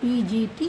PGT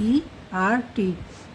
ERT।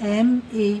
MA,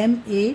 MA,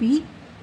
P,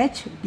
HD।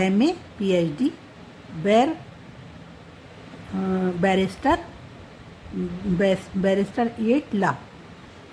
MA PhD,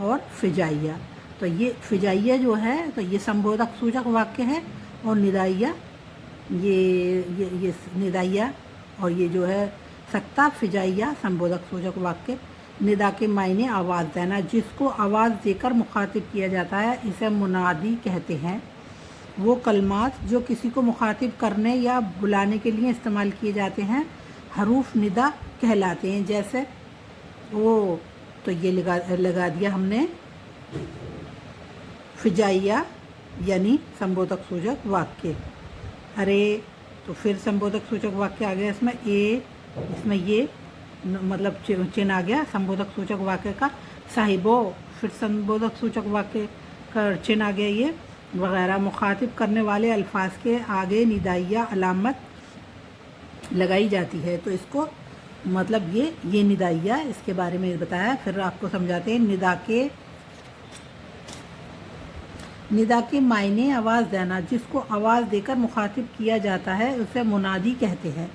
اور فجائیہ. تو یہ فجائیہ جو ہے تو یہ سمبودک سوچک واقع ہے، اور ندائیہ یہ ندائیہ اور یہ جو ہے سکتا فجائیہ سمبودک سوچک واقع. ندا کے معنی آواز دینا، جس کو آواز دے کر مخاطب کیا جاتا ہے اسے منادی کہتے ہیں. وہ کلمات جو کسی کو مخاطب کرنے یا بلانے کے لیے استعمال کیے جاتے ہیں حروف ندا کہلاتے ہیں. جیسے او، تو یہ لگا دیا ہم نے فجائیہ یعنی سمبودک سوچک واقع. ارے، تو پھر سمبودک سوچک واقع آ گیا اس میں اے، اس میں یہ مطلب چن آ گیا سمبودک سوچک واقع کا. صاحبو، پھر سمبودک سوچک واقع کا چن آ گیا یہ وغیرہ. مخاطب کرنے والے الفاظ کے آگے ندائیہ علامت لگائی جاتی ہے، تو اس کو مطلب یہ ندائیہ اس کے بارے میں بتایا. پھر آپ کو سمجھاتے ہیں ندا کے معنی آواز دینا، جس کو آواز دے کر مخاطب کیا جاتا ہے اسے منادی کہتے ہیں.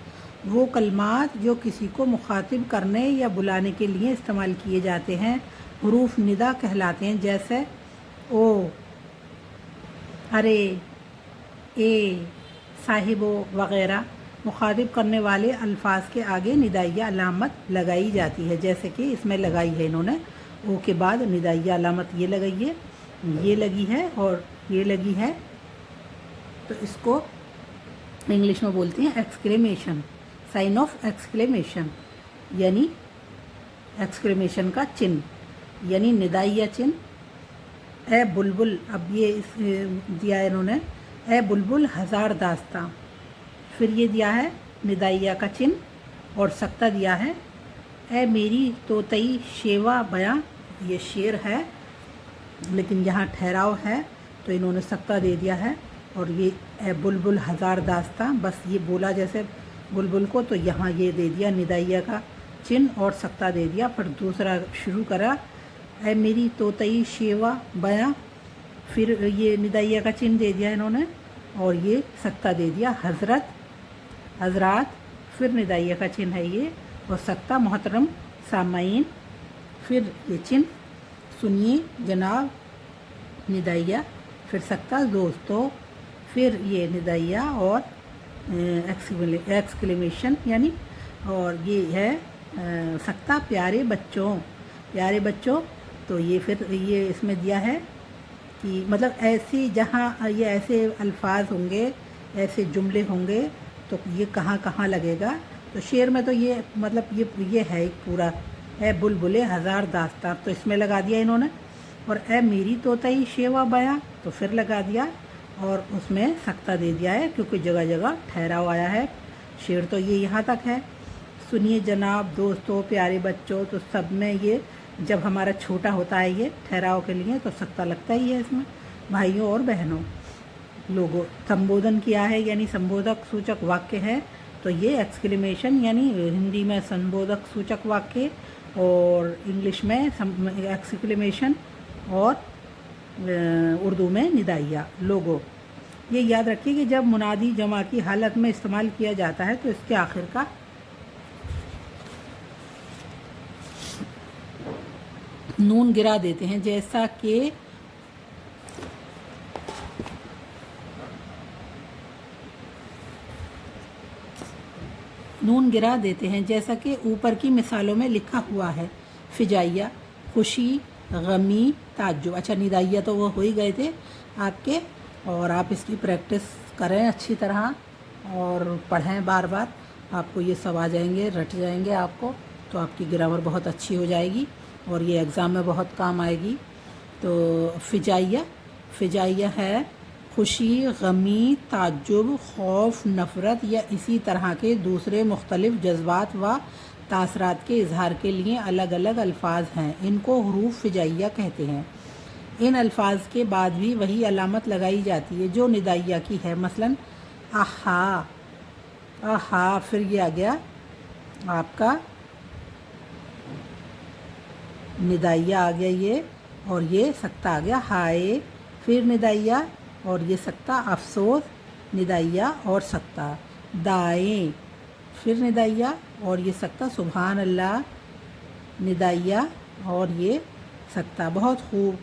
وہ کلمات جو کسی کو مخاطب کرنے یا بلانے کے لیے استعمال کیے جاتے ہیں حروف ندا کہلاتے ہیں. جیسے او، ارے، اے، صاحبو وغیرہ. مخاطب کرنے والے الفاظ کے آگے ندائیہ علامت لگائی جاتی ہے، جیسے کہ اس میں لگائی ہے انہوں نے. او کے بعد ندائیہ علامت یہ لگائی ہے، یہ لگی ہے اور یہ لگی ہے. تو اس کو انگلش میں بولتے ہیں ایکسکلیمیشن، سائن آف ایکسکلیمیشن، یعنی ایکسکلیمیشن کا چن، یعنی ندائیہ چن. اے بلبل، اب یہ دیا ہے انہوں نے اے بلبل ہزار داستاں. پھر یہ دیا ہے ندائیہ کا چن اور سکتہ دیا ہے اے میری طوطئی شیوا بیاں. یہ شعر ہے لیکن یہاں ٹھہراؤ ہے تو انہوں نے سکتہ دے دیا ہے. اور یہ اے بلبل ہزار داستاں، بس یہ بولا جیسے بلبل کو، تو یہاں یہ دے دیا ندائیہ کا چن اور سکتہ دے دیا. پھر دوسرا شروع کرا اے میری طوطئی شیوا بیاں، پھر یہ ندائیہ کا چن دے دیا انہوں نے اور یہ سکتہ دے دیا حضرات. پھر ندائیہ کا چن ہے یہ اور سکتہ محترم سامعین. پھر یہ چن سنیے جناب ندائیہ، پھر سکتہ دوستو، پھر یہ ندائیہ اور ایکسکلیمیشن یعنی، اور یہ ہے سکتہ پیارے بچوں. تو یہ پھر یہ اس میں دیا ہے کہ مطلب ایسی جہاں یہ ایسے الفاظ ہوں گے، ایسے جملے ہوں گے تو یہ کہاں کہاں لگے گا. تو شعر میں تو یہ مطلب یہ ہے ایک پورا اے بلبلے ہزار داستاں، تو اس میں لگا دیا انہوں نے. اور اے میری طوطئی شیوا بیاں تو پھر لگا دیا اور اس میں سکتہ دے دیا ہے کیونکہ جگہ جگہ ٹھہراؤ آیا ہے. شعر تو یہ یہاں تک ہے. سنیے جناب دوستو پیارے بچوں، تو سب میں یہ جب ہمارا چھوٹا ہوتا ہے یہ ٹھہراؤ کے لیے تو سکتہ لگتا ہی ہے اس میں. بھائیوں اور بہنوں لوگوں، سمبودن کیا ہے یعنی سمبودک سوچک واقع ہے. تو یہ ایکسکلیمیشن یعنی ہندی میں سمبودک سوچک واقع اور انگلش میں ایکسکلیمیشن اور اردو میں ندائیہ لوگو. یہ یاد رکھیے کہ جب منادی جمع کی حالت میں استعمال کیا جاتا ہے تو اس کے آخر کا نون گرا دیتے ہیں، جیسا کہ جیسا کہ اوپر کی مثالوں میں لکھا ہوا ہے. فجائیہ خوشی، غمی، تعجب. اچھا ندائیہ تو وہ ہو ہی گئے تھے آپ کے، اور آپ اس کی پریکٹس کریں اچھی طرح اور پڑھیں بار بار. آپ کو یہ سب آ جائیں گے، رٹ جائیں گے آپ کو، تو آپ کی گرامر بہت اچھی ہو جائے گی اور یہ ایگزام میں بہت کام آئے گی. تو فجائیہ ہے خوشی، غمی، تعجب، خوف، نفرت یا اسی طرح کے دوسرے مختلف جذبات و تاثرات کے اظہار کے لیے الگ الگ الفاظ ہیں. ان کو حروف فجائیہ کہتے ہیں. ان الفاظ کے بعد بھی وہی علامت لگائی جاتی ہے جو ندائیہ کی ہے. مثلاً آہا، پھر یہ آ گیا آپ کا ندائیہ آ گیا یہ، اور یہ سکتہ آ گیا ہائے. پھر ندائیہ اور یہ سکتہ افسوس، ندائیہ اور سکتہ دائیں. پھر ندائیہ اور یہ سکتہ سبحان اللہ، ندائیہ اور یہ سکتا بہت خوب،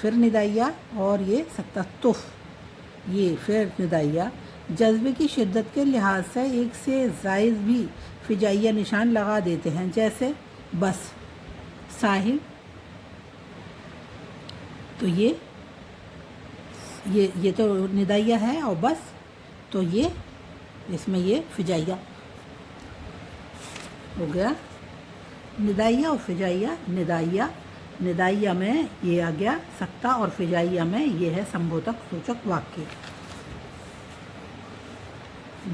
پھر ندائیہ، اور یہ سکتا تف، یہ پھر ندائیہ۔ جذبے کی شدت کے لحاظ سے ایک سے زائد بھی فجائیہ نشان لگا دیتے ہیں، جیسے بس، صاحب، تو یہ تو ندائیہ ہے، اور بس تو یہ اس میں یہ فجائیہ ہو گیا۔ ندائیہ اور فجائیہ، ندائیہ میں یہ آ گیا سکتا، اور فجائیہ میں یہ ہے سمبودھک سوچک واقع۔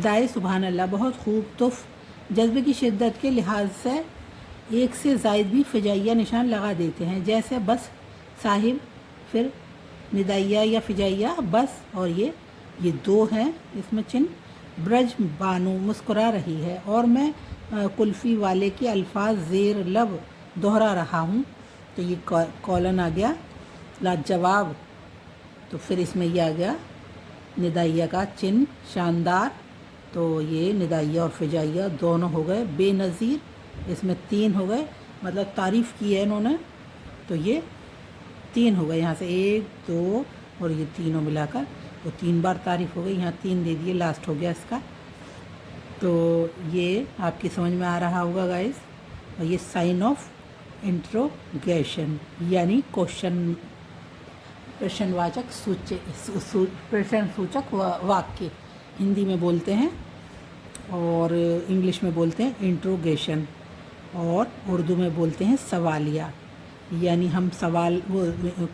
دائے سبحان اللہ، بہت خوب، تف، جذبے کی شدت کے لحاظ سے ایک سے زائد بھی فجائیہ نشان لگا دیتے ہیں، جیسے بس، صاحب، پھر ندائیہ یا فجائیہ، بس، اور یہ دو ہیں اس میں چن۔ برج بانو مسکرا رہی ہے، اور میں کلفی والے کے الفاظ زیر لب دہرا رہا ہوں، تو یہ کولن آ گیا، لاجواب، تو پھر اس میں یہ آ گیا ندائیہ کا چن، شاندار، تو یہ ندائیہ اور فجائیہ دونوں ہو گئے۔ بے نظیر، اس میں 3 ہو گئے، مطلب تعریف کی ہے انہوں نے، تو یہ 3 ہو گئے، یہاں سے 1 2 اور یہ تینوں ملا کر تو 3 بار تعریف ہو گئی، یہاں 3 دے دیے، لاسٹ ہو گیا اس کا۔ تو یہ آپ کی سمجھ میں آ رہا ہوگا گائز، اور یہ سائن آف انٹروگیشن یعنی پرشن واچک پرشن سوچک واقع ہندی میں بولتے ہیں، اور انگلش میں بولتے ہیں انٹروگیشن، اور اردو میں بولتے ہیں سوالیہ، یعنی ہم سوال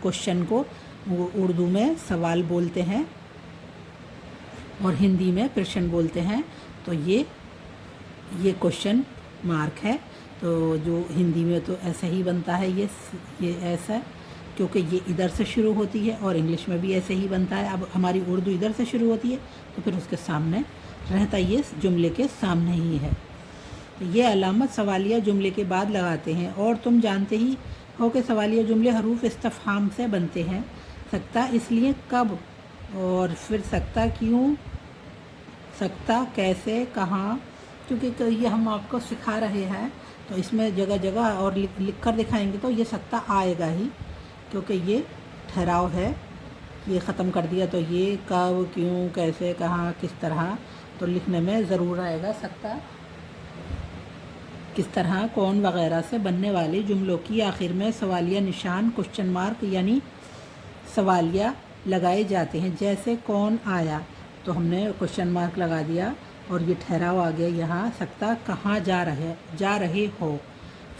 کوشچن کو اردو میں سوال بولتے ہیں اور ہندی میں پرشن بولتے ہیں، تو یہ کوشچن مارک ہے، تو جو ہندی میں تو ایسا ہی بنتا ہے، یہ ایسا، کیونکہ یہ ادھر سے شروع ہوتی ہے، اور انگلش میں بھی ایسے ہی بنتا ہے۔ اب ہماری اردو ادھر سے شروع ہوتی ہے تو پھر اس کے سامنے رہتا یہ جملے کے سامنے ہی ہے۔ یہ علامت سوالیہ جملے کے بعد لگاتے ہیں، اور تم جانتے ہی ہو کہ سوالیہ جملے حروف استفہام سے بنتے ہیں۔ سکتا اس لیے کب، اور پھر سکتا کیوں، سکتا کیسے، کہاں، کیونکہ یہ ہم آپ کو سکھا رہے ہیں تو اس میں جگہ جگہ اور لکھ کر دکھائیں گے تو یہ سکتا آئے گا ہی، کیونکہ یہ ٹھہراؤ ہے، یہ ختم کر دیا تو یہ کب، کیوں، کیسے، کہاں، کس طرح، تو لکھنے میں ضرور آئے گا سکتا۔ کس طرح، کون وغیرہ سے بننے والے جملوں کی آخر میں سوالیہ نشان کوشچن مارک یعنی سوالیہ لگائے جاتے ہیں، جیسے کون آیا تو ہم نے کوشچن مارک لگا دیا، اور یہ ٹھہراؤ آ گیا یہاں سکتا، کہاں جا رہے ہو،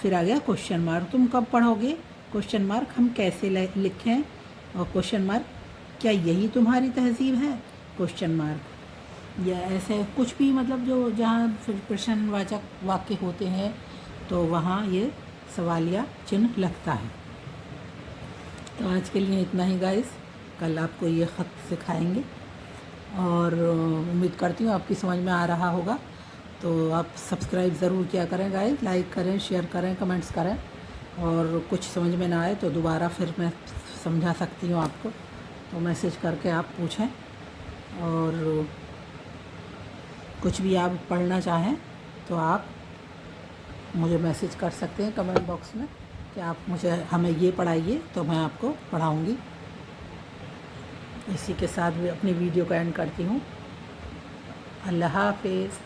پھر آ گیا کوشچن مارک، تم کب پڑھو گے، کوشچن مارک، ہم کیسے لکھیں، اور کوشچن مارک، کیا یہی تمہاری تہذیب ہے، کوشچن مارک، یا ایسے کچھ بھی، مطلب جو جہاں پرشن واچک واقع ہوتے ہیں تو وہاں یہ سوالیہ چنہ لگتا ہے۔ تو آج کے لیے اتنا ہی گائز، کل آپ کو یہ خط سکھائیں گے، اور امید کرتی ہوں آپ کی سمجھ میں آ رہا ہوگا، تو آپ سبسکرائب ضرور کیا کریں گائز، لائک کریں، شیئر کریں، کمنٹس کریں، اور کچھ سمجھ میں نہ آئے تو دوبارہ پھر میں سمجھا سکتی ہوں آپ کو، تو میسج کر کے آپ پوچھیں، اور کچھ بھی آپ پڑھنا چاہیں تو آپ مجھے میسج کر سکتے ہیں کمنٹ باکس میں کہ آپ ہمیں یہ پڑھائیے تو میں آپ کو پڑھاؤں گی۔ اسی کے ساتھ بھی اپنی ویڈیو کا اینڈ کرتی ہوں۔ اللہ حافظ۔